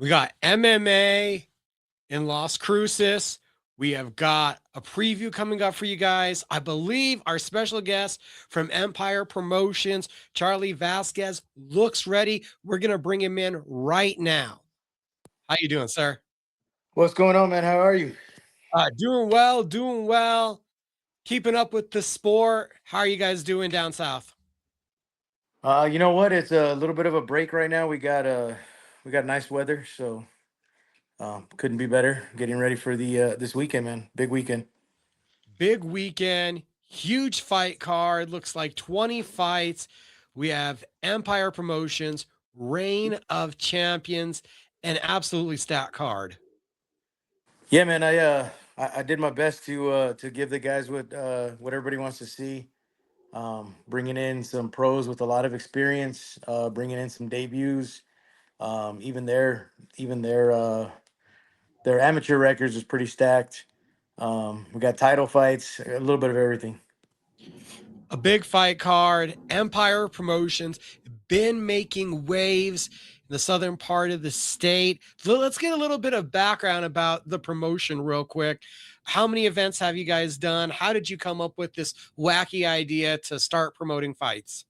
We got MMA in Las Cruces. We have got a preview coming up for you guys. I believe our special guest from Empire Promotions, Charlie Vasquez, looks ready. We're going to bring him in right now. How you doing, sir? What's going on, man? How are you? Doing well, doing well. Keeping up with the sport. How are you guys doing down south? You know what? It's a little bit of a break right now. We got nice weather, so couldn't be better. Getting ready for the this weekend, man. Big weekend. Big weekend, huge fight card. Looks like 20 fights. We have Empire Promotions, Reign of Champions, an absolutely stacked card. Yeah, man. I did my best to give the guys what everybody wants to see. Bringing in some pros with a lot of experience. Bringing in some debuts. Even their amateur records is pretty stacked. We got title fights, a little bit of everything. A big fight card. Empire Promotions been making waves in the southern part of the state. Let's get a little bit of background about the promotion real quick. How many events have you guys done? How did you come up with this wacky idea to start promoting fights?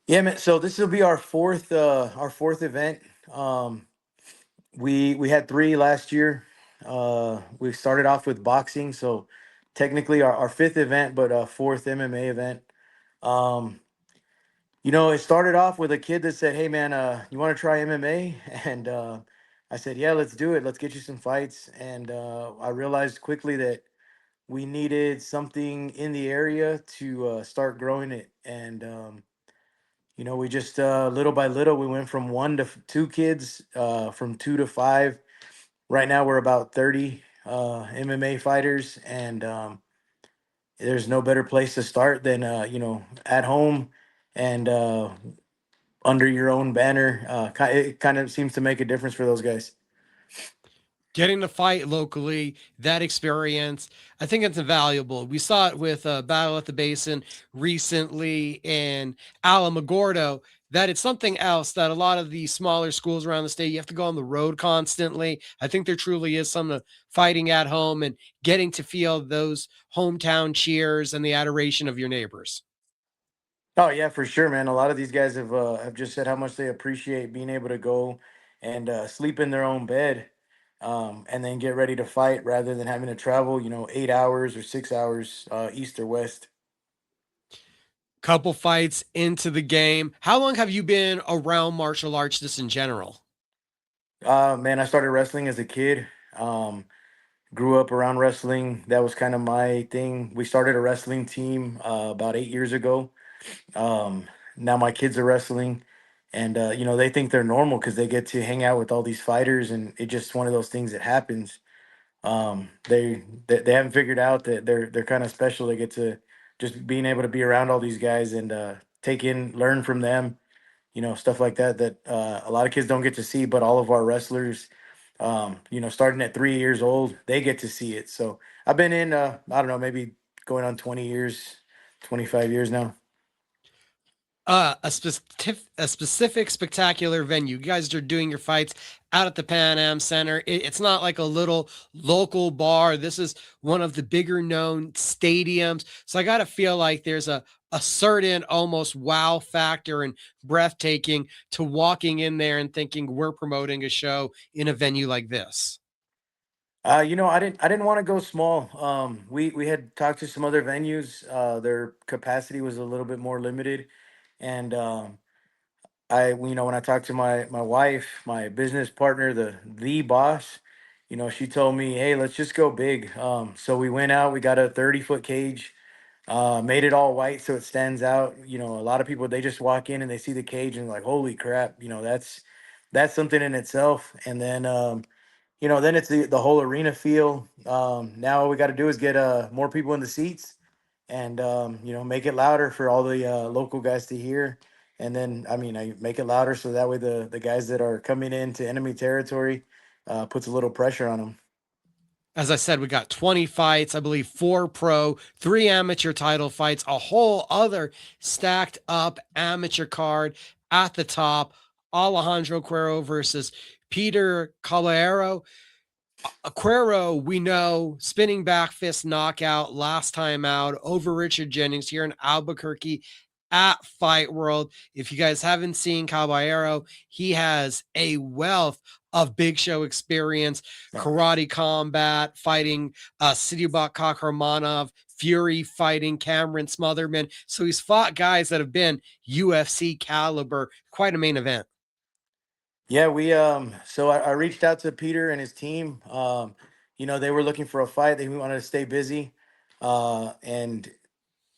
Yeah, man. So this will be our fourth event. Um, we had three last year. We started off with boxing, so technically our fifth event, but fourth MMA event. Um, it started off with a kid that said, "Hey, man, you want to try MMA?" And I said, "Yeah, let's do it. Let's get you some fights." And I realized quickly that we needed something in the area to start growing it, and we just little by little we went from one to two kids, from two to five. Right now we're about 30 MMA fighters, and there's no better place to start than at home and under your own banner. It kind of seems to make a difference for those guys. Getting to fight locally, that experience, I think it's invaluable. We saw it with Battle at the Basin recently in Alamogordo, that it's something else that a lot of the smaller schools around the state, you have to go on the road constantly. I think there truly is some fighting at home and getting to feel those hometown cheers and the adoration of your neighbors. Oh yeah, for sure, man. A lot of these guys have just said how much they appreciate being able to go and sleep in their own bed, and then get ready to fight rather than having to travel, 8 hours or 6 hours east or west. Couple fights into the game. How long have you been around martial arts just in general? Man, I started wrestling as a kid. Um, Grew up around wrestling. That was kind of my thing. We started a wrestling team about 8 years ago. Um, Now my kids are wrestling, and they think they're normal because they get to hang out with all these fighters, and it's just one of those things that happens. They haven't figured out that they're kind of special. They get to just being able to be around all these guys and learn from them, stuff like that that a lot of kids don't get to see, but all of our wrestlers, starting at 3 years old, they get to see it. So I've been in, I don't know, maybe going on 20 years, 25 years now. A specific spectacular venue. You guys are doing your fights out at the Pan Am Center. It's not like a little local bar. This is one of the bigger known stadiums. So I got to feel like there's a certain almost wow factor and breathtaking to walking in there and thinking we're promoting a show in a venue like this. I didn't want to go small. We had talked to some other venues. Their capacity was a little bit more limited, and when I talked to my wife, my business partner, the boss, she told me, "Hey, let's just go big." So we went out. We got a 30-foot cage, made it all white so it stands out. A lot of people, they just walk in and they see the cage and like, "Holy crap!" That's something in itself. And then then it's the whole arena feel. Now all we got to do is get more people in the seats, and make it louder for all the local guys to hear. And then I make it louder so that way the guys that are coming into enemy territory puts a little pressure on them. As I said, we got 20 fights, I believe 4 pro, 3 amateur title fights, a whole other stacked up amateur card at the top. Alejandro Cuero versus Peter Caballero. Aquero, we know, spinning back fist knockout last time out over Richard Jennings here in Albuquerque at Fight World. If you guys haven't seen Caballero, he has a wealth of big show experience, karate combat, fighting Sidirbek Kakhramonov, Fury fighting Cameron Smotherman. So he's fought guys that have been UFC caliber, quite a main event. Yeah, we so I reached out to Peter and his team. They were looking for a fight. They wanted to stay busy. And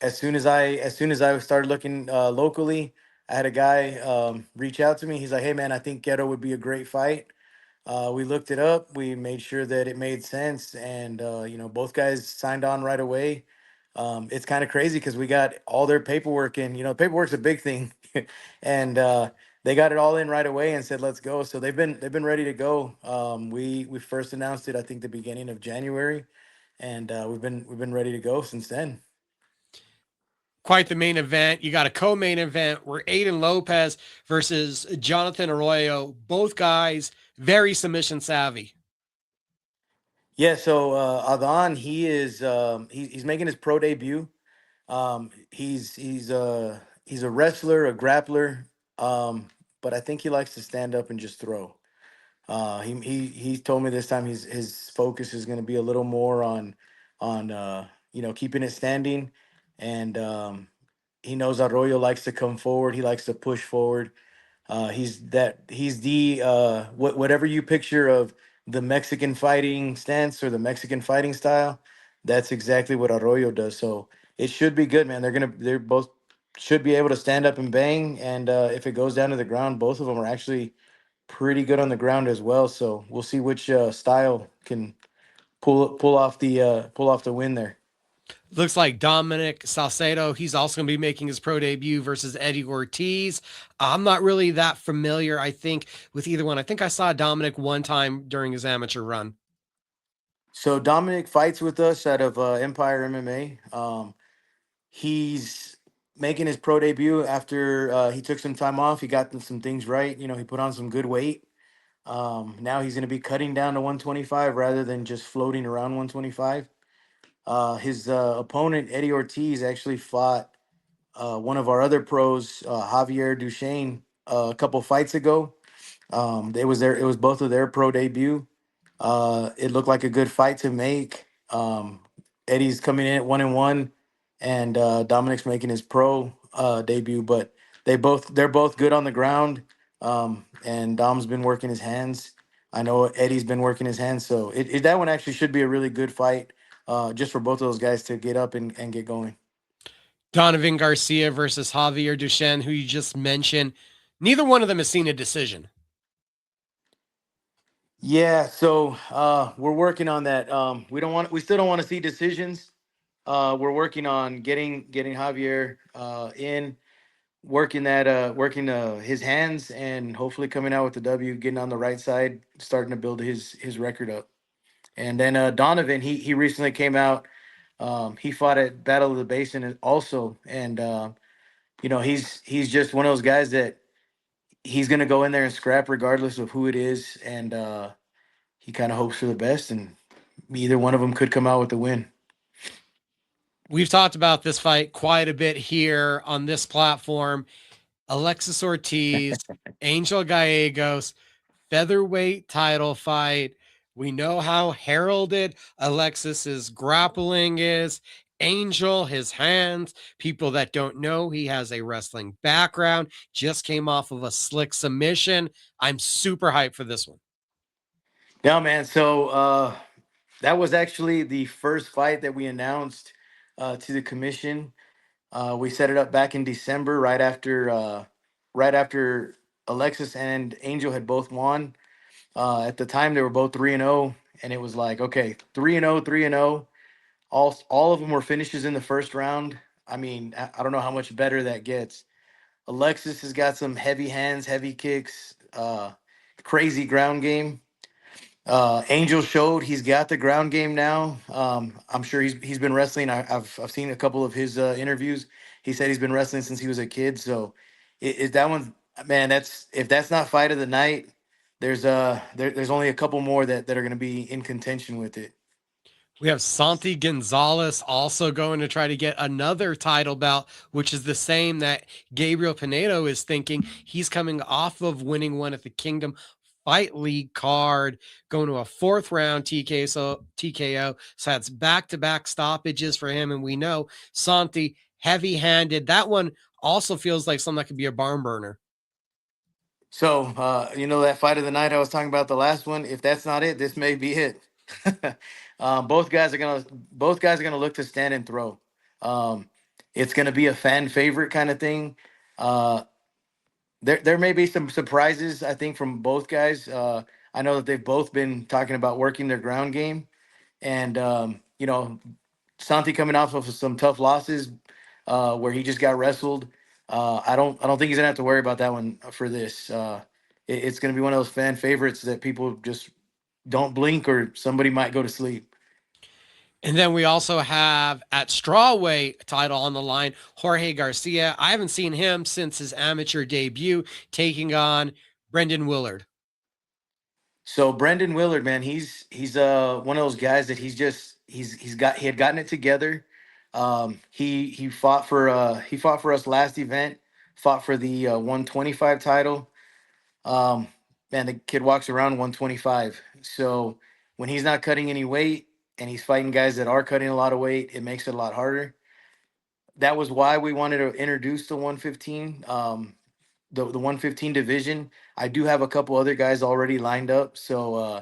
as soon as I started looking locally, I had a guy reach out to me. He's like, "Hey man, I think Ghetto would be a great fight." We looked it up. We made sure that it made sense, and both guys signed on right away. It's kind of crazy because we got all their paperwork in. Paperwork's a big thing, and they got it all in right away and said, "Let's go." So they've been ready to go. We first announced it, I think, the beginning of January, and we've been ready to go since then. Quite the main event. You got a co-main event where Aiden Lopez versus Jonathan Arroyo. Both guys very submission savvy. Yeah, so Adhan, he's making his pro debut. He's a wrestler, a grappler, but I think he likes to stand up and just throw. He told me this time his focus is going to be a little more on keeping it standing, and he knows Arroyo likes to come forward. He likes to push forward. Whatever you picture of the Mexican fighting stance or the Mexican fighting style, that's exactly what Arroyo does. So it should be good, man. They're both should be able to stand up and bang. And if it goes down to the ground, both of them are actually pretty good on the ground as well. So we'll see which style can pull off the win there. Looks like Dominic Salcedo, he's also going to be making his pro debut versus Eddie Ortiz. I'm not really that familiar, I think, with either one. I think I saw Dominic one time during his amateur run. So Dominic fights with us out of Empire MMA. He's making his pro debut after he took some time off. He got some things right. He put on some good weight. Now he's going to be cutting down to 125 rather than just floating around 125. His opponent, Eddie Ortiz, actually fought one of our other pros, Javier Duchesne, a couple fights ago. It was both of their pro debut. It looked like a good fight to make. Eddie's coming in at 1-1, and Dominic's making his pro debut. But they're both good on the ground. And Dom's been working his hands. I know Eddie's been working his hands. So that one actually should be a really good fight, just for both of those guys to get up and get going. Donovan Garcia versus Javier Duchesne, who you just mentioned. Neither one of them has seen a decision. Yeah, so we're working on that. We still don't want to see decisions. We're working on getting Javier in, working his hands, and hopefully coming out with the W, getting on the right side, starting to build his record up. And then Donovan, he recently came out. He fought at Battle of the Basin also, and he's just one of those guys that he's gonna go in there and scrap regardless of who it is, and he kind of hopes for the best, and either one of them could come out with the win. We've talked about this fight quite a bit here on this platform. Alexis Ortiz, Angel Gallegos, featherweight title fight. We know how heralded Alexis's grappling is. Angel, his hands. People that don't know, he has a wrestling background. Just came off of a slick submission. I'm super hyped for this one. Yeah, man. So that was actually the first fight that we announced to the commission. We set it up back in December, right after Alexis and Angel had both won. At the time, they were both 3-0, and it was like, okay, 3-0, 3-0. All of them were finishes in the first round. I mean, I don't know how much better that gets. Alexis has got some heavy hands, heavy kicks, crazy ground game. Angel showed he's got the ground game now. I'm sure he's been wrestling. I've seen a couple of his interviews. He said he's been wrestling since he was a kid. So that one, man, if that's not fight of the night, there's only a couple more that are going to be in contention with it. We have Santi Gonzalez also going to try to get another title bout, which is the same that Gabriel Pinedo is thinking. He's coming off of winning one at the Kingdom Fight League card, going to a fourth round TKO. So that's back to back stoppages for him. And we know Santi heavy handed. That one also feels like something that could be a barn burner. So, that fight of the night I was talking about, the last one. If that's not it, this may be it. Both guys are gonna look to stand and throw. Um, it's gonna be a fan favorite kind of thing. Uh, there may be some surprises, I think, from both guys. I know that they've both been talking about working their ground game, and Santi coming off of some tough losses, where he just got wrestled. I don't think he's gonna have to worry about that one for this. It's gonna be one of those fan favorites that people just don't blink or somebody might go to sleep. And then we also have at strawweight title on the line, Jorge Garcia. I haven't seen him since his amateur debut, taking on Brendan Willard. So Brendan Willard, man, he's one of those guys that he had gotten it together. He fought for us last event, fought for the 125 title. Um, Man, the kid walks around 125. So when he's not cutting any weight and he's fighting guys that are cutting a lot of weight, it makes it a lot harder. That was why we wanted to introduce the 115. The 115 division. I do have a couple other guys already lined up. So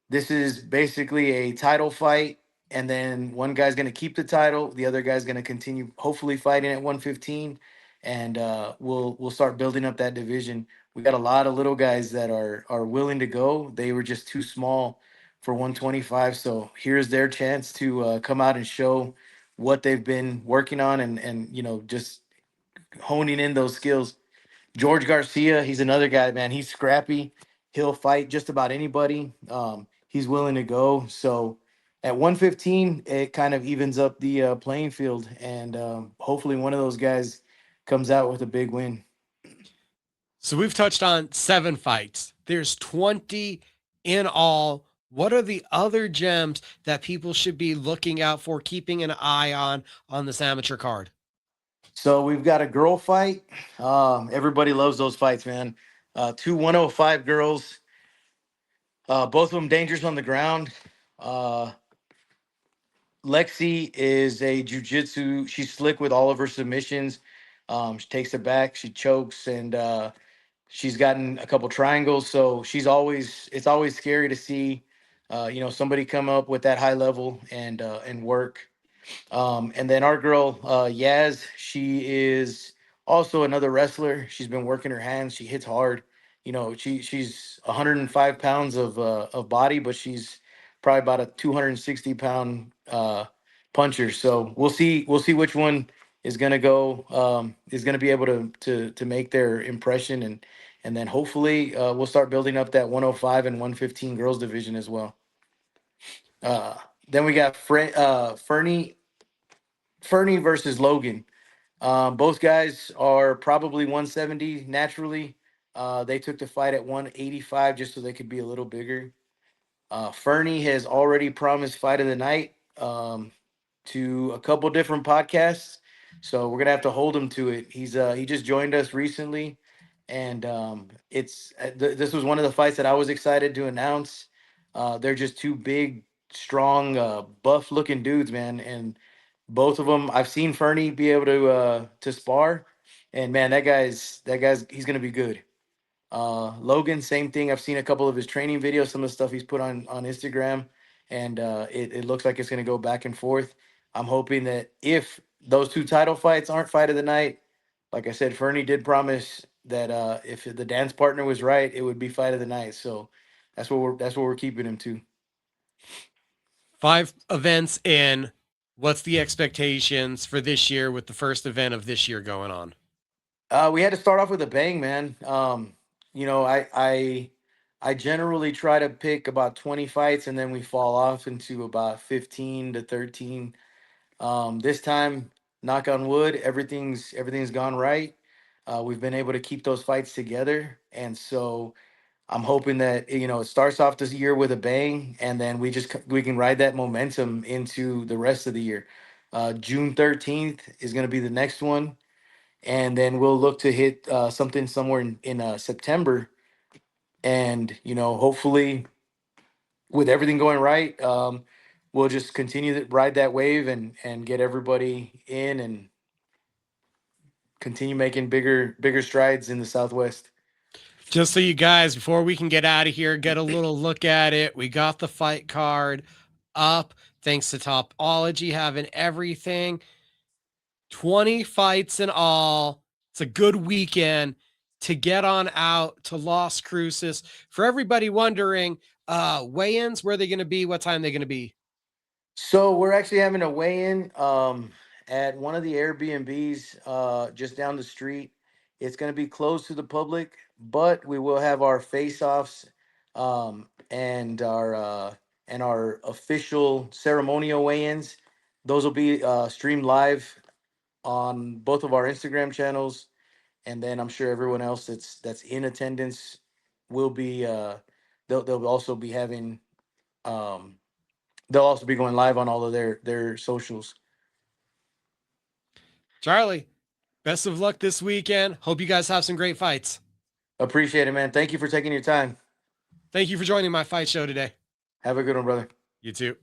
this is basically a title fight, and then one guy's going to keep the title, the other guy's going to continue, hopefully fighting at 115, and we'll start building up that division. We got a lot of little guys that are willing to go. They were just too small for 125, so here's their chance to come out and show what they've been working on, and just honing in those skills. George Garcia, he's another guy, man. He's scrappy. He'll fight just about anybody. He's willing to go. So at 115, it kind of evens up the playing field, and hopefully one of those guys comes out with a big win. So we've touched on 7 fights. There's 20 in all. What are the other gems that people should be looking out for, keeping an eye on this amateur card? So we've got a girl fight. Everybody loves those fights, man. Two 105 girls, both of them dangerous on the ground. Uh, Lexi is a jujitsu. She's slick with all of her submissions. She takes it back, she chokes, and she's gotten a couple triangles. So it's always scary to see, somebody come up with that high level and work. And then our girl, Yaz, she is also another wrestler. She's been working her hands. She hits hard. She's 105 pounds of body, but she's probably about a 260 pound puncher. So we'll see which one is gonna be able to make their impression, and then hopefully we'll start building up that 105 and 115 girls division as well. Uh, then we got Fernie versus Logan. Both guys are probably 170 naturally. They took the fight at 185 just so they could be a little bigger. Fernie has already promised fight of the night, to a couple different podcasts, so we're gonna have to hold him to it. He just joined us recently, and this was one of the fights that I was excited to announce. They're just two big, strong, buff looking dudes, man, and both of them. I've seen Fernie be able to spar, and man, that guy's he's gonna be good. Logan, same thing. I've seen a couple of his training videos, some of the stuff he's put on Instagram, and it looks like it's going to go back and forth. I'm hoping that if those two title fights aren't fight of the night, like I said, Fernie did promise that if the dance partner was right, it would be fight of the night. So that's what we're keeping him to. 5 events in. What's the expectations for this year with the first event of this year going on? We had to start off with a bang, man. I generally try to pick about 20 fights, and then we fall off into about 15 to 13. This time, knock on wood, everything's gone right. We've been able to keep those fights together, and so I'm hoping that it starts off this year with a bang, and then we can ride that momentum into the rest of the year. June 13th is going to be the next one, and then we'll look to hit something somewhere in September, and hopefully with everything going right, we'll just continue to ride that wave and get everybody in and continue making bigger strides in the Southwest. Just so you guys, before we can get out of here, get a little look at it. We got the fight card up thanks to Topology having everything. 20 fights in all. It's a good weekend to get on out to Las Cruces. For everybody wondering, weigh-ins, where are they going to be? What time are they going to be? So we're actually having a weigh-in at one of the Airbnbs just down the street. It's going to be closed to the public, but we will have our face-offs and our official ceremonial weigh-ins. Those will be streamed live on both of our Instagram channels, and then I'm sure everyone else that's in attendance will be they'll also be having um they'll also be going live on all of their socials. Charlie, best of luck this weekend. Hope you guys have some great fights. Appreciate it, man. Thank you for taking your time. Thank you for joining my fight show today. Have a good one, brother. You too.